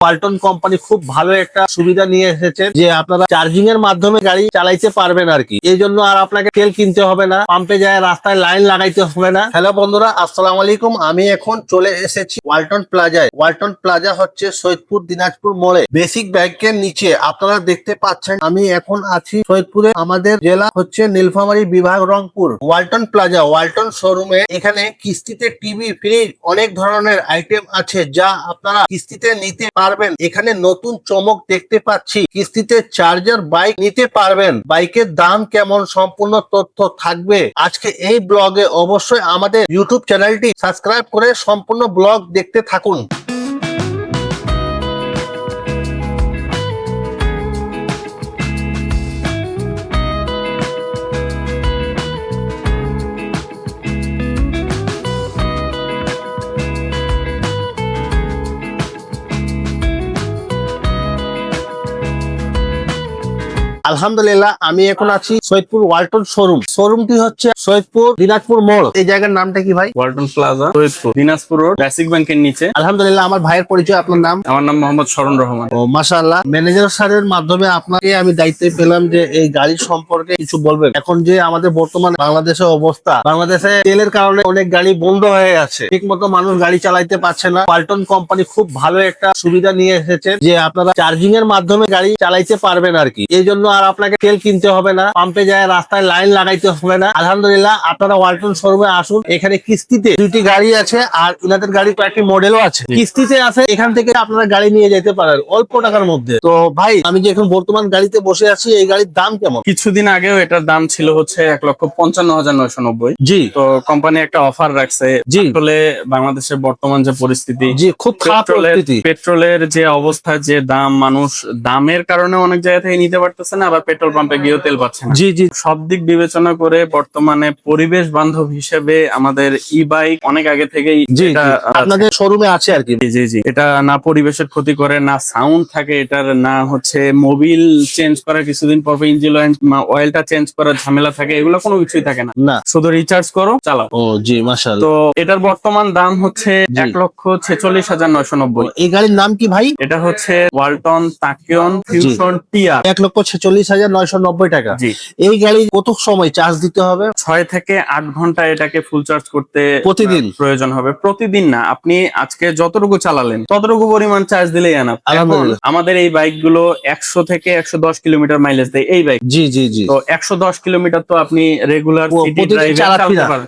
Walton company খুব ভালো একটা সুবিধা নিয়ে এসেছে যে আপনারা চার্জিং এর মাধ্যমে গাড়ি চালাইতে পারবেন আর কি। এই জন্য আর আপনাকে তেল কিনতে হবে না, পাম্পে যায় রাস্তায় লাইন লাগাইতে হবে না। হ্যালো বন্ধুরা, আসসালামু আলাইকুম। আমি এখন চলে এসেছি ওয়ালটন প্লাজায়। ওয়ালটন প্লাজা হচ্ছে সৈয়দপুর দিনাজপুর মোড়ে বেসিক ব্যাংকের নিচে। আপনারা দেখতে পাচ্ছেন আমি এখন আছি সৈয়দপুরে। আমাদের জেলা হচ্ছে নীলফামারী, বিভাগ রংপুর। ওয়ালটন প্লাজা, ওয়ালটন শোরুমে এখানে কিস্তিতে টিভি, ফ্রিজ, অনেক ধরনের আইটেম আছে যা আপনারা কিস্তিতে নিতে পারবেন। এখানে নতুন চমক দেখতে পাচ্ছি, কিস্তিতে চার্জার বাইক নিতে পারবেন। বাইকের দাম কেমন সম্পূর্ণ তথ্য থাকবে আজকে এই ব্লগে। অবশ্যই আমাদের ইউটিউব চ্যানেলটি সাবস্ক্রাইব করে সম্পূর্ণ ব্লগ দেখতে থাকুন। আলহামদুলিল্লাহ, আমি এখন আছি সৈয়দপুর ওয়ালটন শোরুম। শোরুমটি হচ্ছে সৈয়দপুর দিনাজপুর মোড়। এই জায়গার নামটা কি ভাই? Walton plaza, Saidpur Dinajpur road, basic ব্যাংকের নিচে। আলহামদুলিল্লাহ, আমার ভাইয়ের পরিচয়। আপনার নাম? আমার নাম মোহাম্মদ শরণ রহমান। ও মাশাআল্লাহ, ম্যানেজার স্যারের মাধ্যমে আপনাকে আমি দায়িত্ব পেলাম যে এই গাড়ির সম্পর্কে কিছু বলবেন। এখন যে আমাদের বর্তমান বাংলাদেশের অবস্থা, বাংলাদেশে তেলের কারণে অনেক গাড়ি বন্ধ হয়ে আছে, ঠিক মতো মানুষ গাড়ি চালাইতে পারছে না। ওয়ালটন কোম্পানি খুব ভালো একটা সুবিধা নিয়ে এসেছে যে আপনারা চার্জিং এর মাধ্যমে গাড়ি চালাইতে পারবেন আর কি। এই জন্য আর আপনাকে তেল কিনতে হবে না, পাম্পে যায় রাস্তায় লাইন লাগাইতে হবে না। আলহামদুলিল্লাহ, আপনারা ওয়ালটন শোরুমে আসুন। এখানে কিস্তিতে দুইটি গাড়ি আছে আর ইনাদের গাড়ি কয়েকটি মডেলও আছে, কিস্তিতে আছে। এখান থেকে আপনারা গাড়ি নিয়ে যেতে পারেন অল্প টাকার মধ্যে। তো ভাই, আমি যে এখন বর্তমান গাড়িতে বসে আছি, এই গাড়ির দাম কেমন? কিছুদিন আগেও এটার দাম ছিল হচ্ছে 1,55,990। জি, তো কোম্পানি একটা অফার রাখছে। জি। আসলে বাংলাদেশের বর্তমান যে পরিস্থিতি, জি, খুব খারাপ পরিস্থিতি। পেট্রোলের যে অবস্থা, যে দাম, মানুষ দামের কারণে অনেক জায়গা থেকে নিতে পারতেছে না, আবার পেট্রোল পাম্পে গিয়েও তেল পাচ্ছে না। জি, জি, সব দিক বিবেচনা করে বর্তমানে পরিবেশ বান্ধব হিসেবে আমাদের ই বাইক অনেক আগে থেকেই জি, এটা জি, আছে। আপনাদের শোরুমে আছে আর কি। জি জি জি, এটা না পরিবেশের ক্ষতি করে, না সাউন্ড থাকে এটার, না হচ্ছে মোবিল চেঞ্জ করা কিছুদিন পর ইঞ্জিন অয়েলটা চেঞ্জ করার ঝামেলা থাকে, এগুলো কোনো কিছুই থাকে না। না, শুধু রিচার্জ করো, চালাও। ও জি, মাশাআল্লাহ। তো এটার বর্তমান দাম হচ্ছে জি। 1,46,990। এই গাড়ির নাম কি ভাই? এটা হচ্ছে ওয়ালটন তাকিয়ন ফিউশন টিআর। 1,46,990 টাকা। জি, এই গাড়ি কত সময় চার্জ দিতে হবে? 6 থেকে 8 ঘন্টা এটাকে ফুল চার্জ করতে প্রতিদিন? প্রয়োজন হবে। প্রতিদিন না, আপনি আজকে যতটুকু চালালেন ততটুকু পরিমাণ চার্জ দিলেই এনাফ। আলহামদুলিল্লাহ। আমাদের এই বাইক গুলো 100 থেকে 110 কিলোমিটার মাইলেজ দেয় এই বাইক। জি, জি, জি। তো 110 কিলোমিটার তো আপনি রেগুলার সিটি প্রতিদিন ড্রাইভে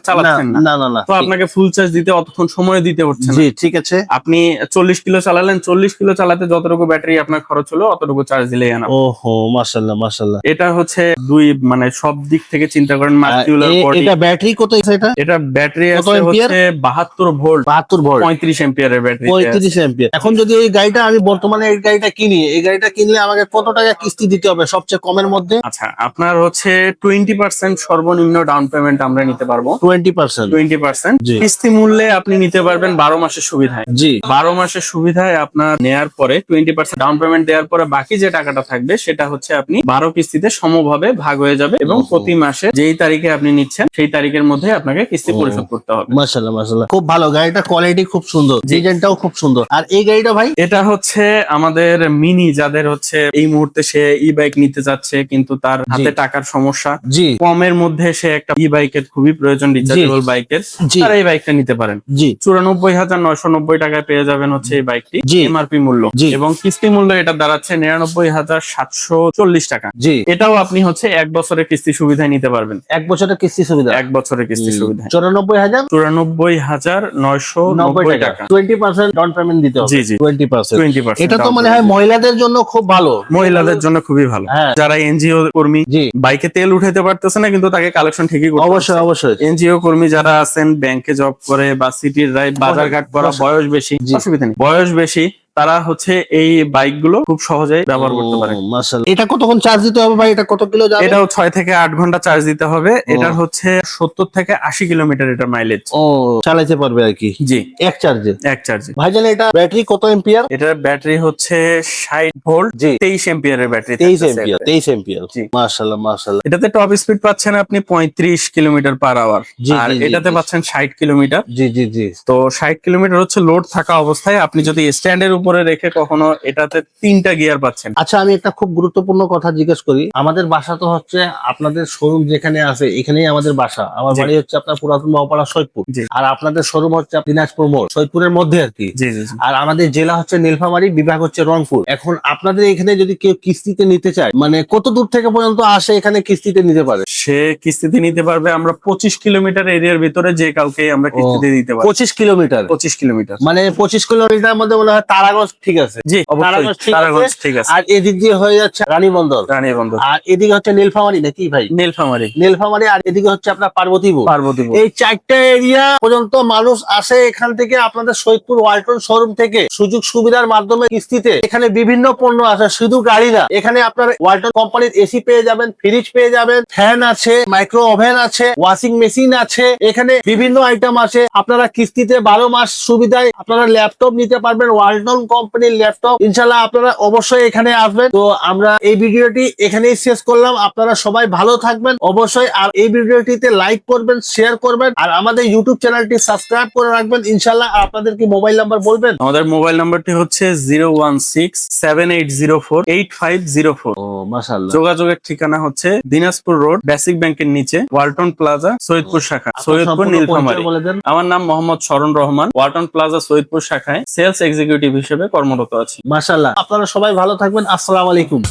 চালাচ্ছেন না। না, না, না। তো আপনাকে ফুল চার্জ দিতে অতক্ষণ সময় দিতে হচ্ছে না। জি, ঠিক আছে। আপনি 40 কিলো চালালেন, 40 কিলো চালাতে যতটুকু ব্যাটারি আপনার খরচ হলো অতটুকু চার্জ দিলেই এনাফ। ওহো, মাশাআল্লাহ, মাশাআল্লাহ। এটা হচ্ছে দুই, মানে সব দিক থেকে চিন্তা করেন। Muscular body. এটা ব্যাটারি কত আছে? এটা ব্যাটারি কত আছে এম্পিয়ার? হচ্ছে 72 ভোল্ট, 72 ভোল্ট, 35 এম্পিয়ারের ব্যাটারি। 35 এম্পিয়ার। এখন যদি এই গাড়িটা আমি বর্তমানে এই গাড়িটা কিনি, এই গাড়িটা কিনলে আমাকে কত টাকা কিস্তি দিতে হবে সবচেয়ে কমের মধ্যে? আচ্ছা, আপনার হচ্ছে 20% সর্বনিম্ন ডাউন পেমেন্ট আমরা নিতে পারবো। 20%? 20% জি। কিস্তি মূল্যে আপনি নিতে পারবেন 12 মাসের সুবিধায়। জি, 12 মাসের সুবিধায় আপনার নেয়ার পরে 20% ডাউন পেমেন্ট দেওয়ার পরে বাকি যে টাকাটা থাকবে সেটা হচ্ছে আপনি 12 কিস্তিতে সমভাবে ভাগ হয়ে যাবে এবং প্রতি মাসে যেই তারিখে আপনি নিচ্ছেন সেই তারিখের মধ্যে আপনাকে কিস্তি পরিশোধ করতে হবে। মাশাআল্লাহ, মাশাআল্লাহ। খুব ভালো গাড়িটা, কোয়ালিটি খুব সুন্দর, জি। ডিজাইনটাও খুব সুন্দর। আর এই গাড়িটা ভাই? এটা হচ্ছে আমাদের মিনি, যাদের হচ্ছে এই মুহূর্তে সে ই বাইক নিতে যাচ্ছে কিন্তু তার হাতে টাকার সমস্যা, জি, কমের মধ্যে সে একটা ই বাইকের খুবই প্রয়োজন, রিচার্জেবল বাইকের, জি, তারা এই বাইকটা নিতে পারেন। জি, 94,990 টাকায় পেয়ে যাবেন হচ্ছে এই বাইকটি জি। এমআরপি মূল্য। জি। এবং কিস্তি মূল্য এটা দাঁড়াচ্ছে 99,740 টাকা। জি। এটাও আপনি হচ্ছে 1 বছরের কিস্তি সুবিধায় নিতে পারবেন। 1 বছরের কিস্তি সুবিধা? 1 বছরের কিস্তি সুবিধায় 94,990 টাকা। 20% ডাউন পেমেন্ট দিতে হবে। জি, জি। 20%। 20% এটা তো down মনে হয় payment। মহিলাদের জন্য খুব ভালো। মহিলাদের জন্য খুবই ভালো। হ্যাঁ। যারা এনজিও কর্মী, জি, বাইকে তেল উঠাইতে পারতেছে না কিন্তু তাকে কালেকশন ঠিকই করতে অবশ্যই, অবশ্যই। এনজিও কর্মী যারা আছেন, ব্যাংকে জব করে বা সিটির রাইড বাজার ঘাট করা, বয়স বেশি, জি। অসুবিধা নেই, বয়স বেশি, তারা হচ্ছে এই বাইক গুলো খুব সহজেই ব্যবহার করতে পারে। ও, মাশাআল্লাহ। এটা কতক্ষণ চার্জ দিতে হবে ভাই? এটা কত কিলো যাবে? এটাও 6 থেকে 8 ঘন্টা চার্জ দিতে হবে। এটার হচ্ছে 70 থেকে 80 কিলোমিটার এটা মাইলেজ। ও, চালাইতে পারবে আর কি জি, এক চার্জে? এক চার্জে। ভাইজান, এটা ব্যাটারি কত এম্পিয়ার? এটার ব্যাটারি হচ্ছে 60 ভোল্ট, জি। 23 এম্পিয়ারের ব্যাটারি। 23 এম্পিয়ার? 23 এম্পিয়ার, জি। মাশাআল্লাহ, মাশাআল্লাহ। এটাতে টপ স্পিড পাচ্ছেন আপনি 35 কিলোমিটার পার আওয়ার। জি, আর জি, জি, এটাতে জি। পাচ্ছেন 60 কিলোমিটার। জি, জি, জি। তো 60 কিলোমিটার হচ্ছে লোড থাকা অবস্থায়। আপনি যদি স্ট্যান্ডের উপর উপরে রেখে কখনো এটাতে 3টা গিয়ার পাচ্ছেন। আচ্ছা, আমি একটা খুব গুরুত্বপূর্ণ কথা জিজ্ঞেস করি। আমাদের বাসা তো হচ্ছে আপনাদের শোরুম যেখানে আছে এখানেই আমাদের বাসা। আমার জি। বাড়ি হচ্ছে আপনার পুরাতন মহাপাড়া সৈয়দপুর, জি। আর আপনাদের শোরুম হচ্ছে দিনাজপুর মোড়, সৈয়দপুরের মধ্যে আর কি। জি জি জি। আর আমাদের জেলা হচ্ছে নীলফামারী, বিভাগ হচ্ছে রংপুর। এখন আপনাদের এখানে যদি কেউ কিস্তিতে নিতে চায়, মানে কত দূর থেকে পর্যন্ত আসে এখানে কিস্তিতে নিতে পারে? সে কিস্তিতে নিতে পারবে। আমরা 25 কিলোমিটার এরিয়ার ভিতরে যে কাউকে আমরা কিস্তিতে দিতে পারবো। 25 কিলোমিটার? 25 কিলোমিটার। মানে 25 কিলোমিটার মধ্যে মনে হয় তারাগঞ্জ ঠিক আছে। জি অবশ্যই তারাগঞ্জ ঠিক আছে। তারাগঞ্জ ঠিক আছে। আর এদিক দিয়ে হয়ে যাচ্ছে রানীবন্দর, রানীবন্দর, আর এদিকে হচ্ছে নীলফামারী নাকি ভাই? নীলফামারী, নীলফামারী, আর এদিকে হচ্ছে আপনার পার্বতীপুর। পার্বতীপুর। এই 4টা এরিয়া পর্যন্ত মানুষ আসে। এখান থেকে আপনাদের সৈয়দপুর ওয়ালটন শোরুম থেকে সুযোগ সুবিধার মাধ্যমে কিস্তিতে এখানে বিভিন্ন পণ্য আছে, শুধু গাড়ি না। এখানে আপনার ওয়ালটন কোম্পানির এসি পেয়ে যাবেন, ফ্রিজ পেয়ে যাবেন, ফ্যান আছে, মাইক্রো ওভেন আছে, ওয়াশিং মেশিন আছে। এখানে বিভিন্ন আইটেম আছে। আপনারা কিস্তিতে 12 মাস সুবিধায় আপনারা ল্যাপটপ নিতে পারবেন, ওয়ালটন কোম্পানির ল্যাপটপ। ইনশাল্লাহ আপনারা অবশ্যই এখানে আসবেন। তো আমরা এই ভিডিওটি এখানেই শেষ করলাম। আপনারা সবাই ভালো থাকবেন অবশ্যই। আর এই ভিডিওটিতে লাইক করবেন, শেয়ার করবেন, আর আমাদের ইউটিউব চ্যানেলটি সাবস্ক্রাইব করে রাখবেন ইনশাল্লাহ। আর আপনাদের কি মোবাইল নাম্বার বলবেন? আমাদের মোবাইল নাম্বারটি হচ্ছে 016-7804-8504। ও মাশাআল্লাহ। যোগাযোগের ঠিকানা হচ্ছে দিনাজপুর রোড, বেসিক ব্যাংকের নিচে, ওয়ালটন প্লাজা, সৈয়দপুর শাখা, সৈয়দপুর নীলফামারী। বলে দেন। আমার নাম মোহাম্মদ শরণ রহমান, ওয়ালটন প্লাজা সৈয়দপুর শাখায় সেলস এক্সিকিউটিভ হিসেবে কর্মরত আছি। মাশাআল্লাহ, আপনারা সবাই ভালো থাকবেন। আসসালামু আলাইকুম।